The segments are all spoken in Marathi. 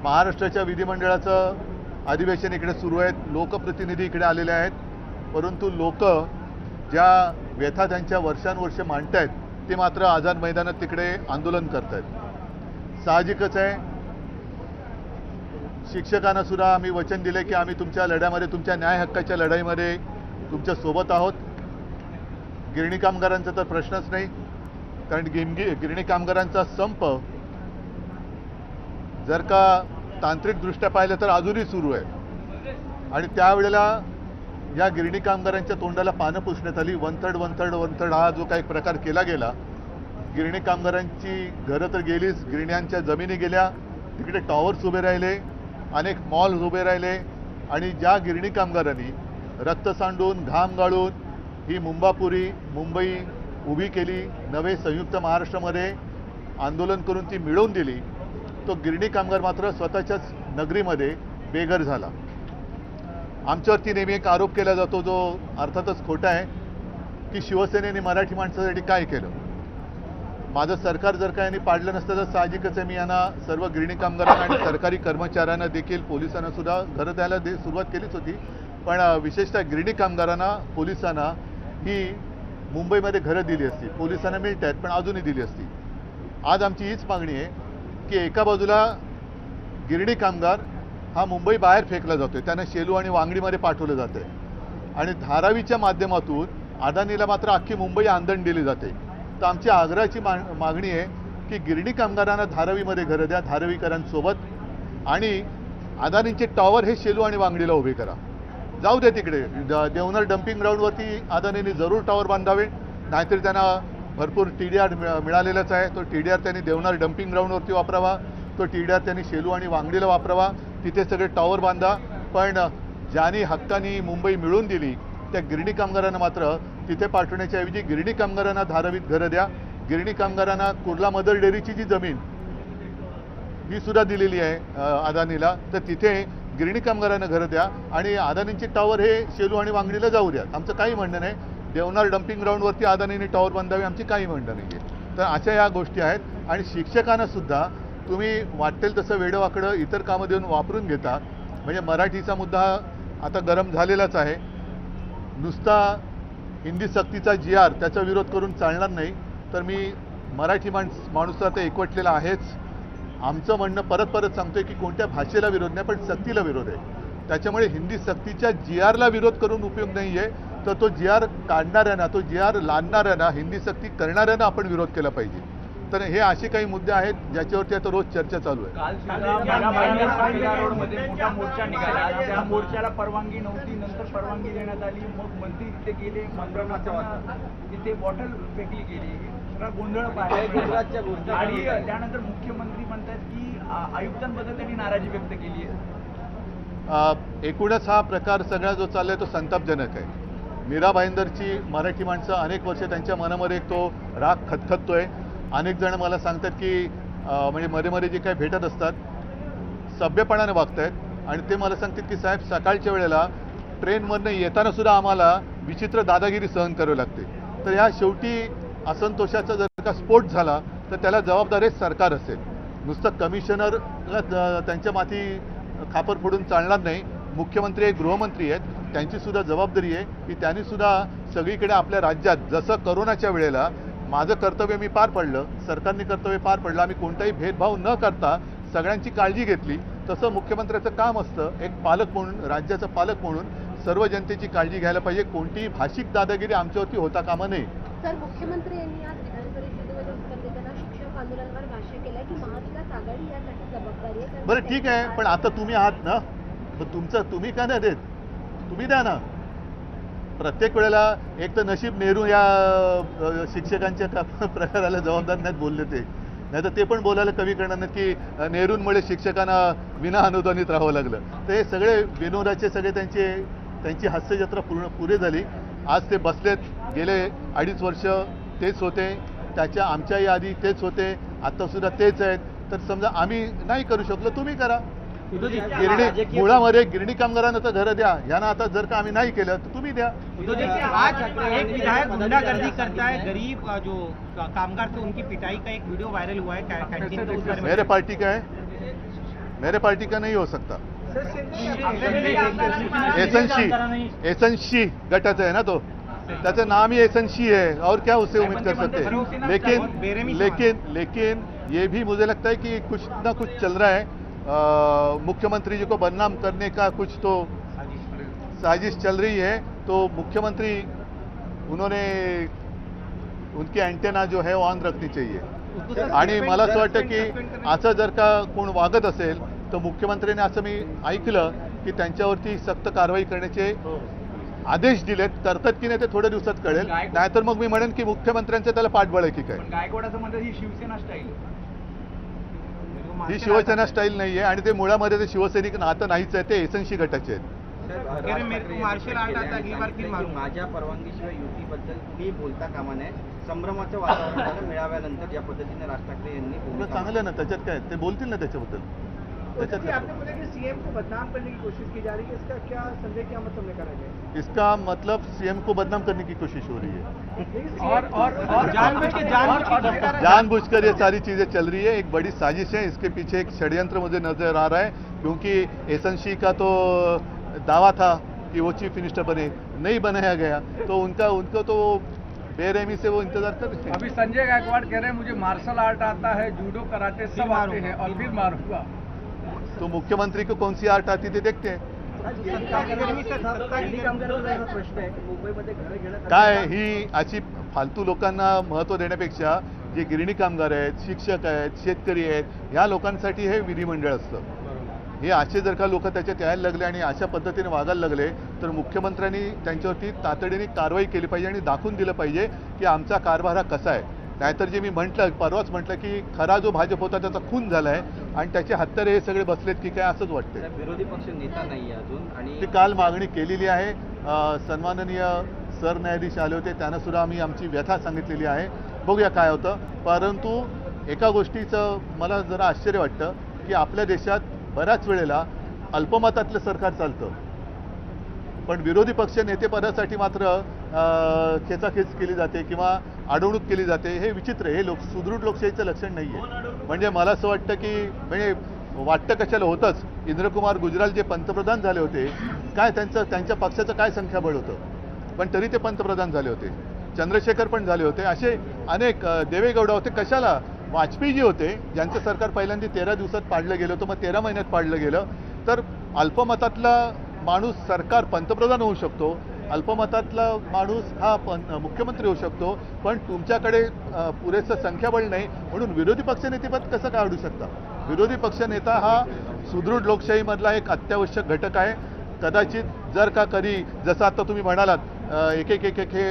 महाराष्ट्राच्या विधिमंडळाचं अधिवेशन इकडे सुरू आहे, लोकप्रतिनिधी इकडे आलेले आहेत, परंतु लोक ज्या व्यथा त्यांच्या वर्षानुवर्षे मांडतायत ते मात्र आझाद मैदानात तिकडे आंदोलन करतायत। साहजिकच आहे, शिक्षकांना सुद्धा आम्ही वचन दिले की आम्ही तुमच्या लढ्यामध्ये, तुमच्या न्याय हक्काच्या लढाईमध्ये तुमच्या सोबत आहोत। गिरणी कामगारांचा तर प्रश्नच नाही, कारण गिरणी कामगारांचा संप जर का तांत्रिकदृष्ट्या पाहिलं तर अजूनही सुरू आहे आणि त्यावेळेला या गिरणी कामगारांच्या तोंडाला पानं पुसण्यात आली। वन थर्ड हा जो काही प्रकार केला गेला, गिरणी कामगारांची घरं तर गेलीच, गिरण्यांच्या जमिनी गेल्या, तिकडे टॉवर्स उभे राहिले, अनेक मॉल्स उभे राहिले आणि ज्या गिरणी कामगारांनी रक्त सांडून घाम गाळून ही मुंबई उभी केली, नवे संयुक्त महाराष्ट्रामध्ये आंदोलन करून ती मिळवून दिली, तो गिरणी कामगार मात्र स्वतःच्याच नगरीमध्ये बेघर झाला। आमच्यावरती नेहमी एक आरोप केला जातो जो अर्थातच खोटा आहे की शिवसेनेने मराठी माणसासाठी काय केलं। माझं सरकार जर का यांनी पाडलं नसतं तर साहजिकच आहे, मी यांना सर्व गिरणी कामगारांना आणि सरकारी कर्मचाऱ्यांना देखील, पोलिसांना सुद्धा घरं द्यायला सुरुवात केलीच होती, पण विशेषतः गिरणी कामगारांना, पोलिसांना ही मुंबईमध्ये घरं दिली असती, पोलिसांना मिळत आहेत पण अजूनही दिली असती। आज आमची हीच मागणी आहे की एका बाजूला गिरणी कामगार हा मुंबई बाहेर फेकला जातोय, त्यांना शेलू आणि वांगडीमध्ये पाठवलं जाते आणि धारावीच्या माध्यमातून अदानीला मात्र अख्खी मुंबई आंदण दिली जाते। तर आमची आग्रहाची मागणी आहे की गिरणी कामगारांना धारावीमध्ये घरं द्या, धारावीकरांसोबत, आणि अदानींचे टॉवर हे शेलू आणि वांगडीला उभे करा, जाऊ दे तिकडे। देवनार डम्पिंग ग्राउंडवरती अदानींनी जरूर टॉवर बांधावे, नाहीतरी त्यांना भरपूर TDR मिळालेलाच आहे, तो TDR त्यांनी देवनार डम्पिंग ग्राउंडवरती वापरावा, तो TDR त्यांनी शेलू आणि वांगडीला वापरावा, तिथे सगळे टॉवर बांधा। पण ज्यांनी हक्कानी मुंबई मिळवून दिली त्या गिरणी कामगारांना मात्र तिथे पाठवण्याच्या ऐवजी गिरणी कामगारांना धारावीत घरं द्या। गिरणी कामगारांना कुर्ला मदर डेअरीची जी जमीन ही सुद्धा दिलेली आहे अदानीला, तर तिथे गिरणी कामगारांना घरं द्या आणि अदानींचे टॉवर हे शेलू आणि वांगडीला जाऊ द्या। आमचं काही म्हणणं नाही, देवनार डम्पिंग ग्राउंडवरती अदानीने टॉवर बांधावे, आमची काही म्हणणं नाही आहे। तर अशा या गोष्टी आहेत आणि शिक्षकांना सुद्धा तुम्ही वाटेल तसं वेडवाकडं इतर कामं देऊन वापरून घेता। म्हणजे मराठीचा मुद्दा आता गरम झालेलाच आहे, नुसता हिंदी सक्तीचा GR त्याचा विरोध करून चालणार नाही। तर मी मराठी माणूस आता एकवटलेला आहेच। आमचं म्हणणं परत सांगतोय की कोणत्या भाषेला विरोध नाही, पण सक्तीला विरोध आहे। त्याच्यामुळे हिंदी सक्तीच्या GRला विरोध करून उपयोग नाही आहे, तर तो GR काढणाऱ्यांना, तो GR लादणाऱ्यांना, हिंदी सक्ती करणाऱ्यांना आपण विरोध केला पाहिजे। तर हे असे काही मुद्दे आहेत ज्याच्यावरती आता रोज चर्चा चालू आहे। मोठा मोर्चा निघाला, त्या मोर्चाला परवानगी नव्हती, नंतर परवानगी देण्यात आली, मग मंत्री तिथे गेले, मंत्र्यांना तिथे बॉटल फेकली गेली, सगळा गोंधळ पाहिला आणि त्यानंतर मुख्यमंत्री म्हणतात की आयुक्तांबद्दल त्यांनी नाराजी व्यक्त केली आहे। एकूणच हा प्रकार सगळा जो चाललाय तो संतापजनक आहे। मीरा भाईंदरची मराठी माणसं अनेक वर्ष त्यांच्या मनामध्ये एक तो राग खतखततोय। अनेक जण मला सांगतात की म्हणजे मध्ये जे काही भेटत असतात सभ्यपणाने वागतायत आणि ते मला सांगतात की साहेब सकाळच्या वेळेला ट्रेनमधनं येताना सुद्धा आम्हाला विचित्र दादागिरी सहन करावी लागते। तर ह्या शेवटी असंतोषाचा जर का स्फोट झाला तर त्याला जबाबदार हे सरकार असेल, नुसतं कमिशनरला त्यांच्या माथी खापर फोडून चालणार नाही। मुख्यमंत्री हे गृहमंत्री आहेत, त्यांची सुद्धा जबाबदारी आहे की त्यांनी सुद्धा सगळीकडे आपल्या राज्यात, जसं करोनाच्या वेळेला माझं कर्तव्य मी पार पडलं, सरकारने कर्तव्य पार पडलं, आम्ही कोणताही भेदभाव न करता सगळ्यांची काळजी घेतली, तसं मुख्यमंत्र्याचं काम असतं। एक पालक म्हणून, राज्याचा पालक म्हणून सर्व जनतेची काळजी घ्यायला पाहिजे, कोणतीही भाषिक दादागिरी आमच्यावरती होता कामा नये। सर, मुख्यमंत्री यांनी आज विधान परिषदेमध्ये उत्तर देताना शिक्षक आंदोलनावर भाष्य केलं की महाविकास आघाडी यासाठी जबाबदारी आहे। बरं ठीक आहे, पण आता तुम्ही आहात ना, तुम्ही का नाही देत, तुम्ही द्या ना। प्रत्येक वेळेला एक तर नशीब नेहरू या शिक्षकांच्या प्रकाराला जबाबदार नाहीत बोलले, ते नाही तर ते पण बोलायला कमी करणार नाहीत की नेहरूंमुळे शिक्षकांना विना अनुदानित राहावं लागलं। तर हे सगळे विनोदाचे सगळे त्यांची हास्यजत्रा पुरे झाली। आज ते बसलेत, गेले 2.5 वर्ष तेच होते, आमच्याही आधी तेच होते, आत्तासुद्धा तेच आहेत। तर समजा आम्ही नाही करू शकलो, तुम्ही करा, गिरणी मुळामध्ये गिरणी कामगारांना तर घरं द्या, यांना आता जर का आम्ही नाही केलं तर तुम्ही द्या. उद्धव जी, आज एक विधायक गुंडागर्दी करता है, गरीब जो कामगार थे उनकी पिटाई का एक वीडियो वायरल हुआ है कैंटीन का, उस बारे में मेरे पार्टी का है, मेरे पार्टी का नहीं हो सकता. एसएनसी गटाचा आहे ना तो, त्याचं नाम ही एसएनसी है और क्या उसे उम्मीद कर सकते हैं. लेकिन ये भी मुझे लगता है कि कुछ ना कुछ चल रहा है. मुख्यमंत्री जी को बदनाम करने का कुछ तो साजिश चल रही है. तो मुख्यमंत्री उन्होंने उनकी अँटेना जो है ऑन रखनी चाहिए. आणि मला असं वाटतं की असं जर का कोण वागत असेल तर मुख्यमंत्र्यांनी असं मी ऐकलं की त्यांच्यावरती सक्त कारवाई करण्याचे आदेश दिलेत. करतात की नाही ते थोड्या दिवसात कळेल. नाहीतर मग मी म्हणेन की मुख्यमंत्र्यांचं त्याला पाठबळ आहे की काय. पण गायकवाडाचं म्हणतात ही शिवसेना स्टाईल. ही शिवसेना स्टाईल नाही आहे आणि ते मुळामध्ये ते शिवसैनिक नातं नाहीच आहे, ते एसएनसी गटाचे आहेत. मार्शल आर्ट आता अगली बार फिर मारू. माझ्या परवानगीशिवाय युतीबद्दल कुणीही बोलता कामा नये. संभ्रमाचं वातावरण झालं मेळाव्यानंतर ज्या पद्धतीने राज ठाकरे यांनी तुला भूमिका चांगलं ना, त्याच्यात काय ते बोलतील ना त्याच्याबद्दल. त्याच्यात काय? आपने बोला कि सीएम को बदनाम करने की कोशिश की जा रही है, इसका क्या संदेह, क्या मतलब निकाला गया? इसका मतलब सीएम को बदनाम करने की कोशिश हो रही है. और जानबूझकर ये सारी चीजें चल रही है. एक बड़ी साजिश है, इसके पीछे एक षड्यंत्र मुझे नजर आ रहा है. क्योंकि एसएनसी का तो दावा था कि वो चीफ मिनिस्टर बने, नहीं बनाया गया, तो उनको तो बेरहमी से वो इंतजार कर रहे हैं. अभी संजय गायकवाड़ कह रहे हैं मुझे मार्शल आर्ट आता है, जूडो कराटे सब आते हैं और फिर मारूंगा. तो मुख्यमंत्री को कौन सी आर्ट आती थी देखते हैं. प्रश्न आहे की मुंबईमध्ये घरं घेण्यात काय ही अशी फालतू लोकांना महत्त्व देण्यापेक्षा जे गिरणी कामगार आहेत, शिक्षक आहेत, शेतकरी आहेत, ह्या लोकांसाठी हे विधिमंडळ असतं. हे असे जर का लोक त्याच्यात यायला लागले आणि अशा पद्धतीने वागायला लागले तर मुख्यमंत्र्यांनी त्यांच्यावरती तातडीने कारवाई केली पाहिजे आणि दाखवून दिलं पाहिजे की आमचा कारभार हा कसा आहे. नाहीतर जे मी परवाच म्हटलं की खरा जो भाजप होता त्याचा खून झाला आहे आणि त्याचे हत्यारे हे सगळे बसलेत की काय असंच वाटतंय. विरोधी पक्ष नेता नाही अजून आणि ती काल मागणी केलेली आहे. सन्माननीय सरन्यायाधीश आले होते, त्यांना सुद्धा आम्ही आमची व्यथा सांगितलेली आहे. बघूया काय होतं. परंतु एका गोष्टीचं मला जरा आश्चर्य वाटतं की आपल्या देशात बऱ्याच वेळेला अल्पमतातलं सरकार चालतं, पण विरोधी पक्ष नेतेपदासाठी मात्र खेचाखेच केली जाते किंवा अडवणूक केली जाते. हे विचित्र आहे. हे सुदृढ लोकशाहीचं लक्षण नाही आहे. म्हणजे मला असं वाटतं की म्हणजे वाटतं कशाला होतंच. इंद्रकुमार गुजराल जे पंतप्रधान झाले होते, काय त्यांच्या पक्षाचं काय संख्याबळ होतं, पण तरी ते पंतप्रधान झाले होते. चंद्रशेखर पण झाले होते. असे अनेक देवेगौडा होते. कशाला वाजपेयी होते ज्यांचं सरकार पहिल्यांदा 13 दिवसात पाडलं गेलं होतं, मग 13 महिन्यात पाडलं गेलं. तर अल्पमतातला माणूस सरकार पंतप्रधान होऊ शकतो, अल्पमतातला माणूस हा मुख्यमंत्री होऊ शकतो, पण तुमच्याकडे पुरेसं संख्याबळ नाही म्हणून विरोधी पक्षनेतेपद कसं काढू शकता. विरोधी पक्षनेता हा सुदृढ लोकशाहीमधला एक अत्यावश्यक घटक आहे. कदाचित जर का कधी जसं आता तुम्ही म्हणालात एक हे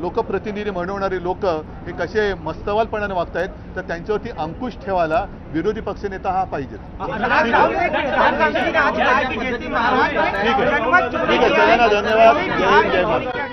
लोकप्रतिनिधी म्हणवणारे लोक हे कसे मस्तवालपणाने वागतायत, तर त्यांच्यावरती अंकुश ठेवायला विरोधी पक्षनेता हा पाहिजे. ठीक आहे, सगळ्यांना धन्यवाद. जय हिंद, जय महाराष्ट्र.